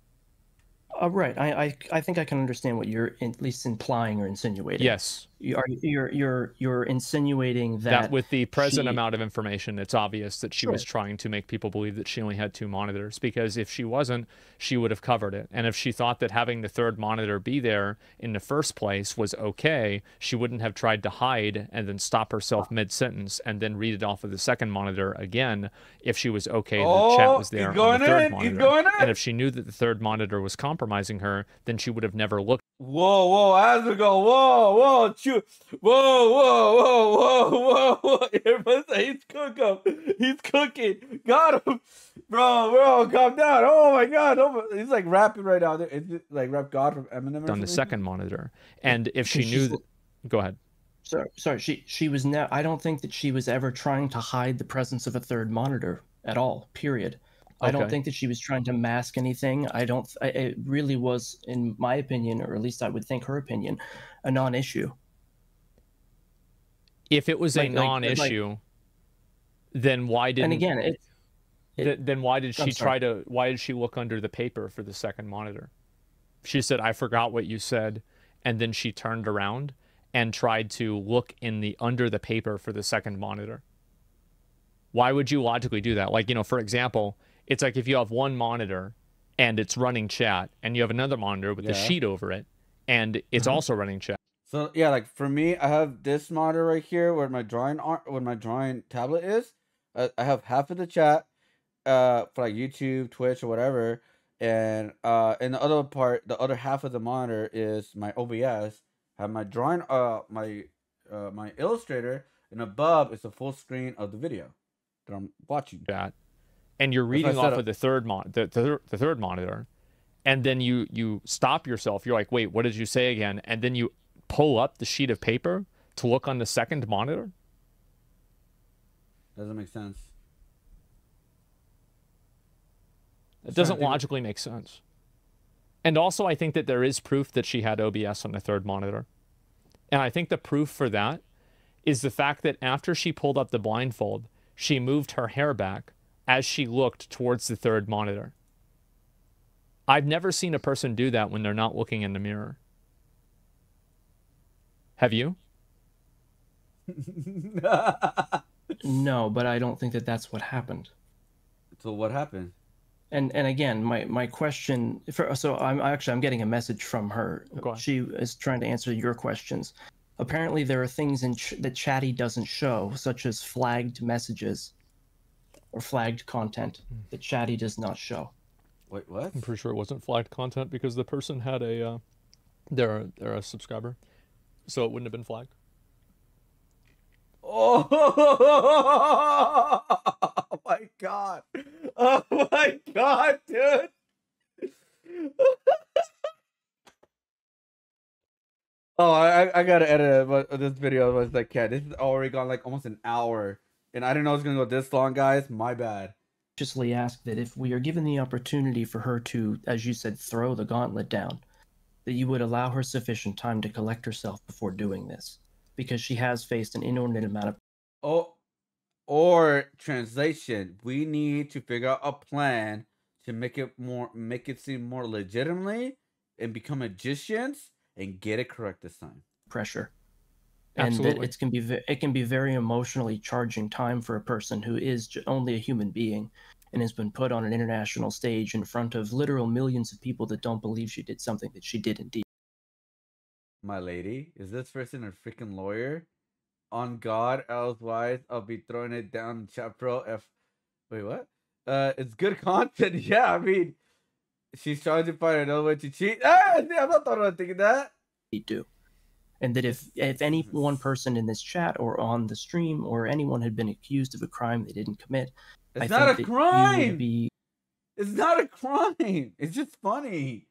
Right. I think I can understand what you're at least implying or insinuating. Yes. You're insinuating that with the present amount of information, it's obvious that she was trying to make people believe that she only had 2 monitors, because if she wasn't, she would have covered it. And if she thought that having the third monitor be there in the first place was okay, she wouldn't have tried to hide and then stop herself mid-sentence and then read it off of the second monitor again if she was okay the chat was there on the third monitor. And if she knew that the third monitor was compromising her, then she would have never looked. Whoa, as we go, whoa, whoa. Everybody say he's cooking. Got him, bro, calm down. Oh my God, he's like rapping right now. It's like Rap God from Eminem. On the second monitor, and if she knew, go ahead. Sorry, she was now. I don't think that she was ever trying to hide the presence of a third monitor at all. Period. I don't think that she was trying to mask anything. It really was, in my opinion, or at least I would think her opinion, a non-issue. If it was a non-issue, then why didn't? And again, then why did she why did she look under the paper for the second monitor? She said, "I forgot what you said," and then she turned around and tried to look under the paper for the second monitor. Why would you logically do that? Like, for example, it's like if you have one monitor and it's running chat, and you have another monitor with the sheet over it, and it's also running chat. So yeah, like for me, I have this monitor right here where my drawing tablet is. I have half of the chat, for like YouTube, Twitch, or whatever, and the other part, the other half of the monitor is my OBS. I have my drawing, my Illustrator, and above is a full screen of the video that I'm watching. That. And you're reading off of the third monitor, and then you stop yourself. You're like, wait, what did you say again? And then you pull up the sheet of paper to look on the second monitor. Doesn't make sense. It doesn't logically make sense. And also, I think that there is proof that she had OBS on the third monitor. And I think the proof for that is the fact that after she pulled up the blindfold, she moved her hair back as she looked towards the third monitor. I've never seen a person do that when they're not looking in the mirror. Have you? No, but I don't think that that's what happened. So what happened? And again, my question. I'm getting a message from her. She is trying to answer your questions. Apparently, there are things that Chatty doesn't show, such as flagged messages or flagged content that Chatty does not show. Wait, what? I'm pretty sure it wasn't flagged content because the person had they're a subscriber, so it wouldn't have been flagged. Oh my God! Oh my God, dude! Oh, I gotta edit this video. It was like, yeah, this is already gone like almost an hour, and I didn't know it was gonna go this long, guys. My bad. Graciously ask that if we are given the opportunity for her to, as you said, throw the gauntlet down, that you would allow her sufficient time to collect herself before doing this, because she has faced an inordinate amount of. Or translation, we need to figure out a plan to make it seem more legitimately and become magicians and get it correct this time. Pressure. Absolutely. And that it can be very emotionally charging time for a person who is only a human being and has been put on an international stage in front of literal millions of people that don't believe she did something that she did indeed. My lady, is this person a freaking lawyer? On God, elsewise, I'll be throwing it down chat pro F. Wait, what? It's good content. Yeah, I mean, she's trying to find another way to cheat. Ah, I'm not thinking that. Do. And that if any one person in this chat or on the stream or anyone had been accused of a crime they didn't commit, it's not a crime. It's not a crime. It's just funny.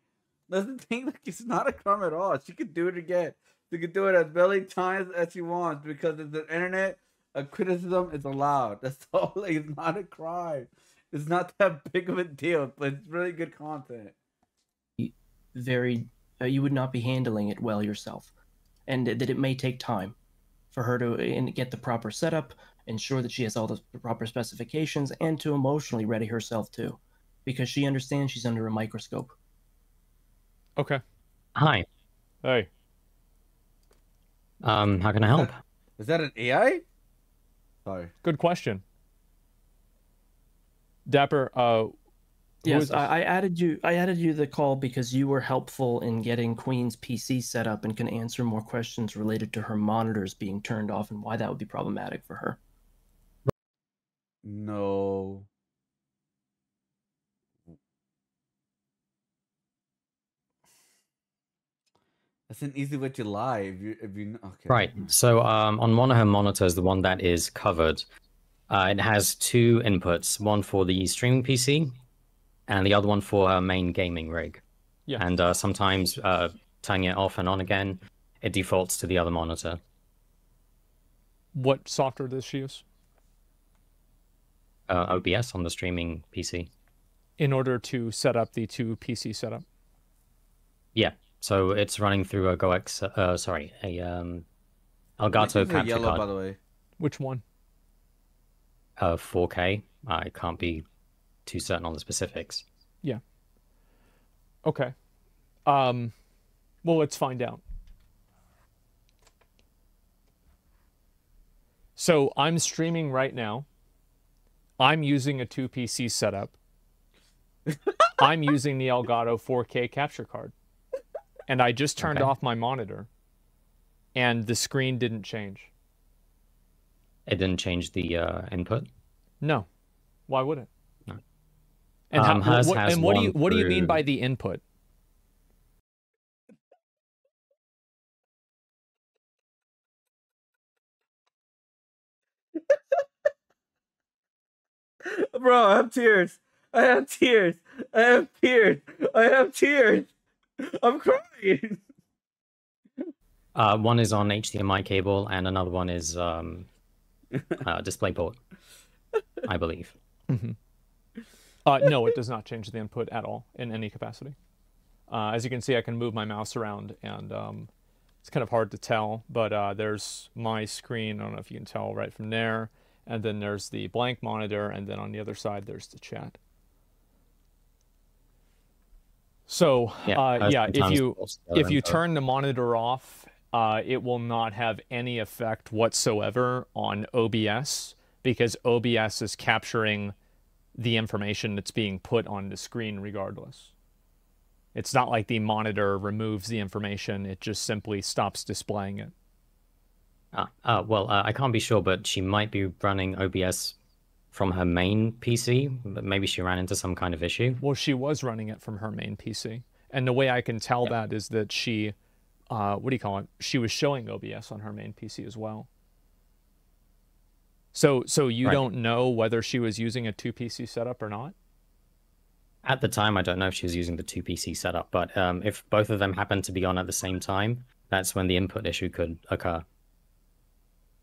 Doesn't think like it's not a crime at all. She could do it again. She could do it as many times as she wants because it's the internet. A criticism is allowed. That's all. Like, it's not a crime. It's not that big of a deal, but it's really good content. You would not be handling it well yourself, and that it may take time for her to get the proper setup, ensure that she has all the proper specifications, and to emotionally ready herself too, because she understands she's under a microscope. Okay. Hi. Hey. How can I help? Is that an AI? Sorry. Good question. Dapper, yes, I added you the call because you were helpful in getting Queen's PC set up and can answer more questions related to her monitors being turned off and why that would be problematic for her. No. That's an easy way to lie if you okay. Right. So on one of her monitors, the one that is covered, it has two inputs, one for the streaming PC and the other one for her main gaming rig. Yeah. And sometimes turning it off and on again, it defaults to the other monitor. What software does she use? OBS on the streaming PC. In order to set up the two PC setup? Yeah. So it's running through a Elgato capture yellow, card. by the way. Which one? 4K. I can't be too certain on the specifics. Yeah. Okay. Well, let's find out. So I'm streaming right now. I'm using a 2 PC setup. I'm using the Elgato 4K capture card. And I just turned off my monitor. And the screen didn't change. It didn't change the input? No. Why would it? No. And, what do you mean by the input? Bro, I have tears. I have tears. I have tears. I have tears. I'm crying. One is on HDMI cable, and another one is DisplayPort, I believe. Mm-hmm. No, it does not change the input at all in any capacity. As you can see, I can move my mouse around, and it's kind of hard to tell, but there's my screen. I don't know if you can tell right from there. And then there's the blank monitor, and then on the other side, there's the chat. So, if you turn the monitor off, it will not have any effect whatsoever on OBS, because OBS is capturing the information that's being put on the screen regardless. It's not like the monitor removes the information, it just simply stops displaying it. I can't be sure, but she might be running OBS from her main PC, but maybe she ran into some kind of issue. Well, she was running it from her main PC. And the way I can tell that is that she, she was showing OBS on her main PC as well. So you don't know whether she was using a 2 PC setup or not? At the time, I don't know if she was using the 2 PC setup, but if both of them happen to be on at the same time, that's when the input issue could occur.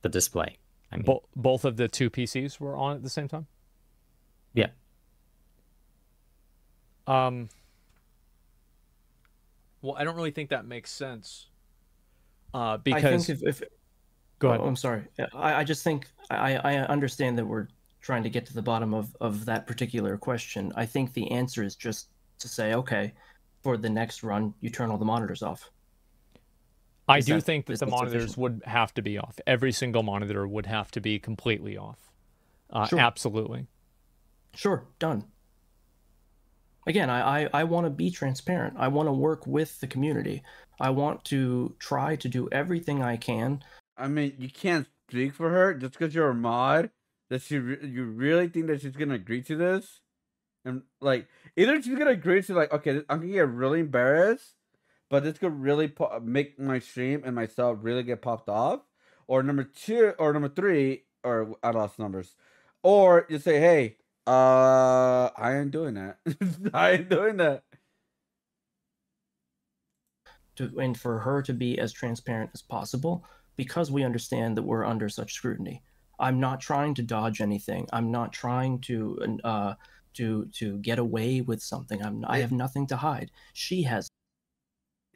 The display. I mean. Both of the 2 PCs were on at the same time? Yeah. Well, I don't really think that makes sense. Because I think if go ahead. Oh, I'm sorry. I just think I understand that we're trying to get to the bottom of that particular question. I think the answer is just to say, okay, for the next run, you turn all the monitors off. I do think that the monitors would have to be off. Every single monitor would have to be completely off. Sure. Absolutely. Sure, done. Again, I want to be transparent. I want to work with the community. I want to try to do everything I can. I mean, you can't speak for her just because you're a mod. That you really think that she's gonna agree to this? And like, either she's gonna agree to like, okay, I'm gonna get really embarrassed, but this could really make my stream and myself really get popped off. Or number three, or I lost numbers. Or you say, hey, I ain't doing that. I ain't doing that. And for her to be as transparent as possible, because we understand that we're under such scrutiny. I'm not trying to dodge anything. I'm not trying to get away with something. I have nothing to hide. She has.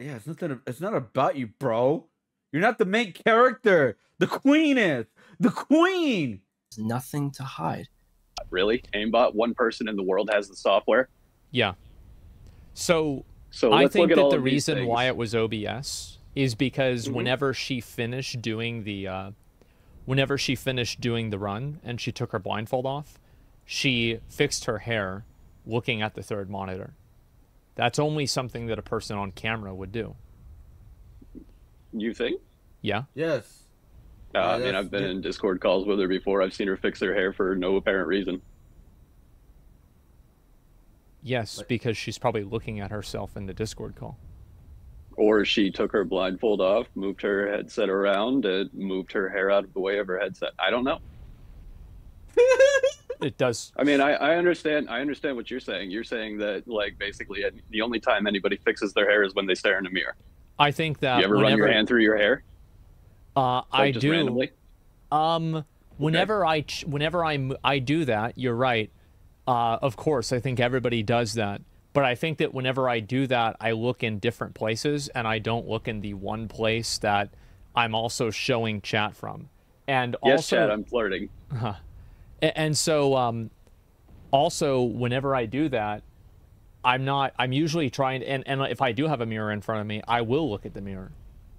Yeah, it's not about you, bro. You're not the main character. The queen is. The queen. There's nothing to hide. Really? Aimbot, one person in the world has the software? Yeah. So I think that the reason why it was OBS is because whenever she finished doing the run and she took her blindfold off, she fixed her hair looking at the third monitor. That's only something that a person on camera would do. You think? Yeah. Yes. I mean, I've been in Discord calls with her before. I've seen her fix her hair for no apparent reason. Yes, because she's probably looking at herself in the Discord call. Or she took her blindfold off, moved her headset around, and moved her hair out of the way of her headset. I don't know. It does. I mean, I understand what you're saying. You're saying that, like, basically the only time anybody fixes their hair is when they stare in a mirror. I think that you ever run your hand through your hair? I do. Randomly? Whenever I do that, you're right. Of course, I think everybody does that. But I think that whenever I do that, I look in different places, and I don't look in the one place that I'm also showing chat from. And yes, also, chat, I'm flirting. And so, also, whenever I do that, I'm usually trying, and if I do have a mirror in front of me, I will look at the mirror.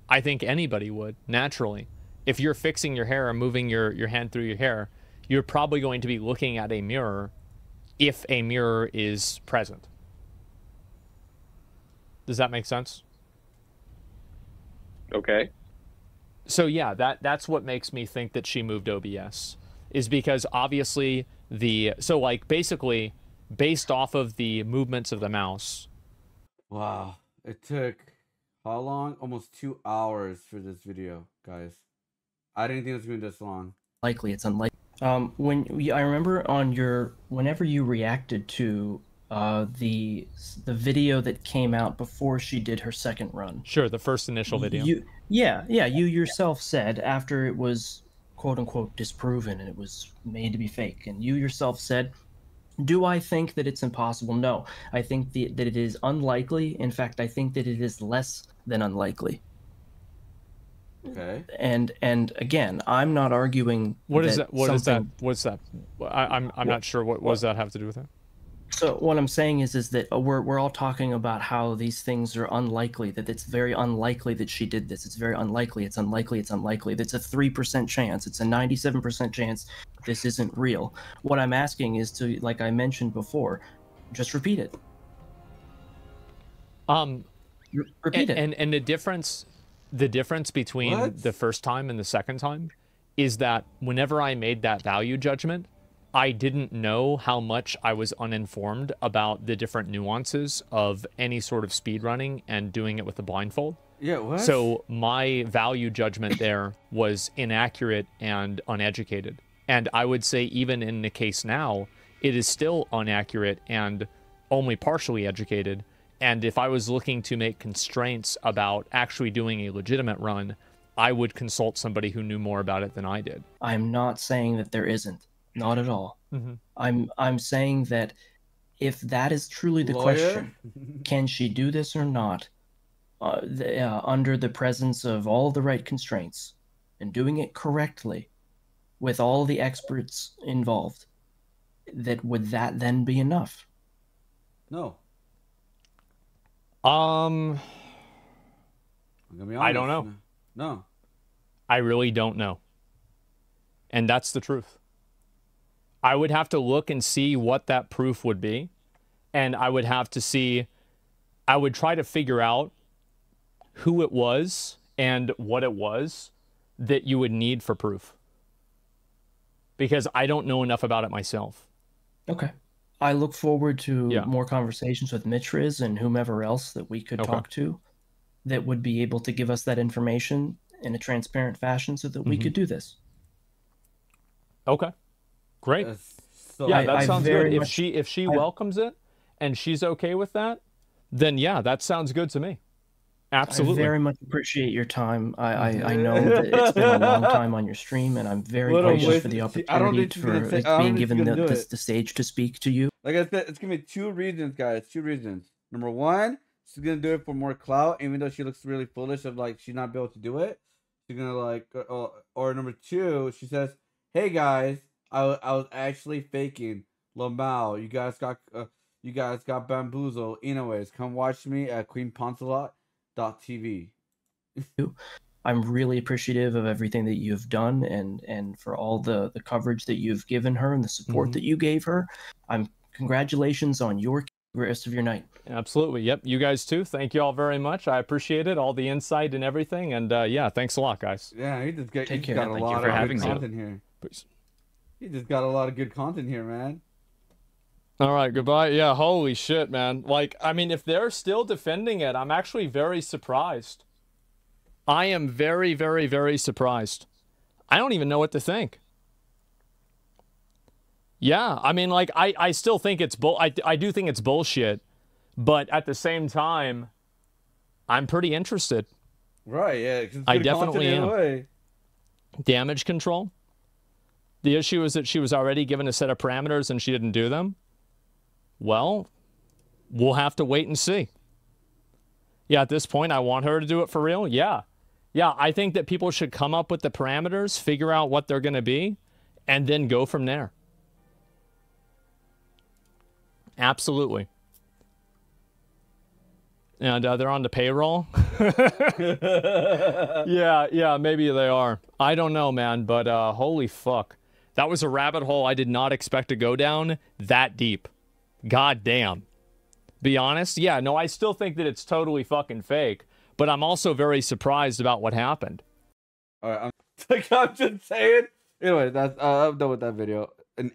I think anybody would, naturally. If you're fixing your hair or moving your hand through your hair, you're probably going to be looking at a mirror if a mirror is present. Does that make sense? Okay. So yeah, that's what makes me think that she moved OBS, is because obviously so like basically based off of the movements of the mouse. Wow, it took how long? Almost 2 hours for this video, guys. I didn't think it was going to be this long. Likely, it's unlikely. I remember whenever you reacted to the video that came out before she did her second run. Sure, the first initial video. You yourself said after it was quote unquote disproven and it was made to be fake, and you yourself said, do I think that it's impossible? No, I think that it is unlikely. In fact, I think that it is less than unlikely. Okay. And again, I'm not arguing. What is that? What's that? I'm not sure. What does that have to do with it? So what I'm saying is that we're all talking about how these things are unlikely. That it's very unlikely that she did this. It's very unlikely. It's unlikely. It's unlikely. That's a 3% chance. It's a 97% chance this isn't real. What I'm asking is to, like I mentioned before, just repeat it. Repeat it. And the difference between the first time and the second time is that whenever I made that value judgment, I didn't know how much I was uninformed about the different nuances of any sort of speedrunning and doing it with the blindfold. Yeah, what? So my value judgment there was inaccurate and uneducated. And I would say even in the case now, it is still inaccurate and only partially educated. And if I was looking to make constraints about actually doing a legitimate run, I would consult somebody who knew more about it than I did. I'm not saying that there isn't. Not at all. Mm-hmm. I'm saying that if that is truly the question, can she do this or not, under the presence of all the right constraints and doing it correctly with all the experts involved, would that then be enough? No. I'm gonna be honest. I don't know. No. I really don't know. And that's the truth. I would have to look and see what that proof would be. And I would have to see, I would try to figure out who it was and what it was that you would need for proof. Because I don't know enough about it myself. Okay. I look forward to more conversations with Mitriz and whomever else that we could talk to that would be able to give us that information in a transparent fashion so that we could do this. Okay. Great. So yeah, that sounds good. If she welcomes it and she's okay with that, then yeah, that sounds good to me. Absolutely. I very much appreciate your time. I know that it's been a long time on your stream, and I'm very gracious for the opportunity for being given the stage to speak to you. Like I said, it's gonna be 2 reasons, guys. 2 reasons. Number 1, she's gonna do it for more clout, even though she looks really foolish of like she not be able to do it. She's gonna like, or number 2, she says, "Hey guys, I was actually faking Lamau. You guys got bamboozled. Anyways, come watch me at QueenPoncelot.tv." I'm really appreciative of everything that you've done and for all the coverage that you've given her and the support that you gave her. Congratulations on your rest of your night. Absolutely. Yep. You guys too. Thank you all very much. I appreciate it. All the insight and everything. And yeah, thanks a lot, guys. Yeah, he just got a Thank lot you for of having good me. content here. Peace. He just got a lot of good content here, man. All right, goodbye. Yeah, holy shit, man. Like, I mean, if they're still defending it, I'm actually very surprised. I am very, very, very surprised. I don't even know what to think. Yeah, I mean, like, I still think it's I do think it's bullshit, but at the same time, I'm pretty interested. Right, yeah. I definitely am. Damage control. The issue is that she was already given a set of parameters and she didn't do them. Well, we'll have to wait and see. Yeah, at this point, I want her to do it for real. Yeah. Yeah, I think that people should come up with the parameters, figure out what they're going to be, and then go from there. Absolutely. And they're on the payroll. Yeah, maybe they are. I don't know, man, but holy fuck. That was a rabbit hole I did not expect to go down that deep. God damn. Be honest? Yeah, no, I still think that it's totally fucking fake, but I'm also very surprised about what happened. All right, I'm just saying. Anyway, I'm done with that video. An